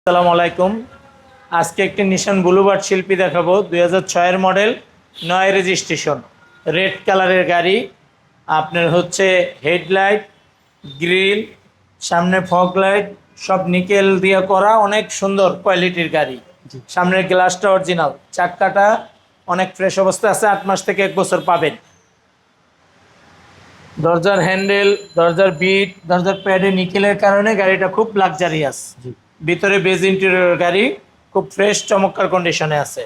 আসসালামু আলাইকুম। আজকে একটি নিশান ব্লুবার্ড শিল্পী দেখাবো। 2006 মডেল, 9 রেজিস্ট্রেশন, রেড কালারের গাড়ি। আপনার হচ্ছে হেডলাইট, গ্রিল, সামনে ফগ লাইট সব নিকেল দিয়ে করা, অনেক সুন্দর কোয়ালিটির গাড়ি। সামনের গ্লাসটা অরিজিনাল, চাক্কাটা অনেক ফ্রেশ অবস্থা আছে, 8 মাস থেকে 1 বছর পাবেন। দরজার হ্যান্ডেল, দরজার বিট, দরজার প্যাডে নিকেলের কারণে গাড়িটা খুব লাক্সারিয়াস। ভিতরে বেজ ইন্টেরিয়র গাড়ি, খুব ফ্রেশ চমৎকার কন্ডিশনে আছে।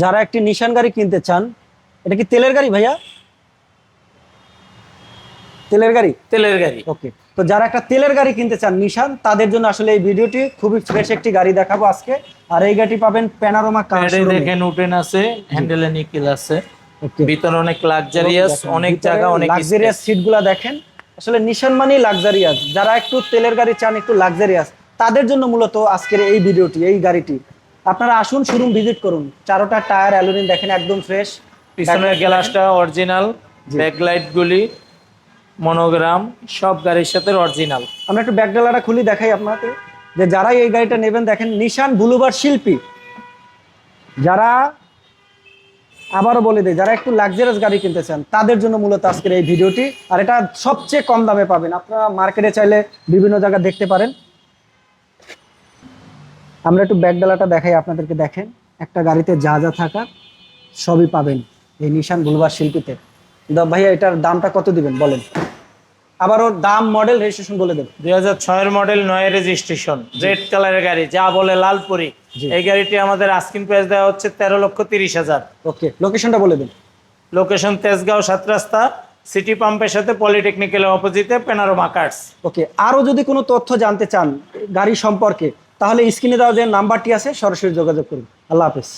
যারা একটি নিশান গাড়ি কিনতে চান, এটা কি তেলের গাড়ি ভাইয়া? তেলের গাড়ি? তেলের গাড়ি। ওকে, তো যারা একটা তেলের গাড়ি কিনতে চান নিশান, তাদের জন্য আসলে এই ভিডিওটি খুবই ফ্রেশ একটি গাড়ি দেখাবো আজকে। আর এই গাড়িটি পাবেন প্যানোরামা কার প্যাডে শোরুমে। দেখেন উটেন আছে, হ্যান্ডেলে নিকেল আছে। ওকে, ভিতরে অনেক লাক্সারিয়াস, অনেক জায়গা, অনেক লাক্সারিয়াস সিটগুলা দেখেন। আসলে নিশান মানেই লাক্সারিয়াস। যারা একটু তেলের গাড়ি চান, একটু লাক্সারিয়াস, তাদের জন্য মূলত আজকের এই ভিডিওটি, এই গাড়িটি। আপনারা আসুন, শোরুম ভিজিট করুন। চারোটা টায়ার অ্যালুমিনিয়াম দেখেন, একদম ফ্রেশ। পিছনের গ্লাসটা অরিজিনাল, ব্যাকলাইট গুলি মনোগ্রাম সব গাড়ির সাথে অরিজিনাল। আমরা একটু ব্যাকডালাটা খুলি দেখাই আপনাকে, যে যারা এই গাড়িটা নেবেন দেখেন নিশান ব্লুবার্ড শিল্পী। যারা, আবারও বলে দেয়, যারা একটু লাক্সারিয়াস গাড়ি কিনতে চান তাদের জন্য মূলত আজকের এই ভিডিওটি। আর এটা সবচেয়ে কম দামে পাবেন। আপনারা মার্কেটে চাইলে বিভিন্ন জায়গায় দেখতে পারেন। আমরা একটু ব্যাকডালাটা দেখাই আপনাদেরকে। দেখেন একটা গাড়িতে যা যা থাকা সবই পাবেন এই নিশান ব্লুবার্ড শিল্পীতে। ভাইয়া এটার দামটা কত দিবেন বলেন? আবারও দাম, মডেল, রেজিস্ট্রেশন বলে দেন। 2006 মডেল, 9 রেজিস্ট্রেশন, রেড কালারের গাড়ি, যা বলে লালপুরি। এই গাড়িটি আমাদের আস্কিং প্রাইস দেওয়া হচ্ছে 13,30,000। ওকে, লোকেশনটা বলে দেন। লোকেশন তেজগাঁও 7 রাস্তা, সিটি পাম্পের সাথে পলিটেকনিক্যালের অপোজিটে প্যানোরামা কার্স। ওকে, আরও যদি কোনো তথ্য জানতে চান গাড়ি সম্পর্কে, তাহলে স্ক্রিনে দেওয়া যে নাম্বারটি আছে সরাসরি যোগাযোগ করুন। আল্লাহ হাফেজ।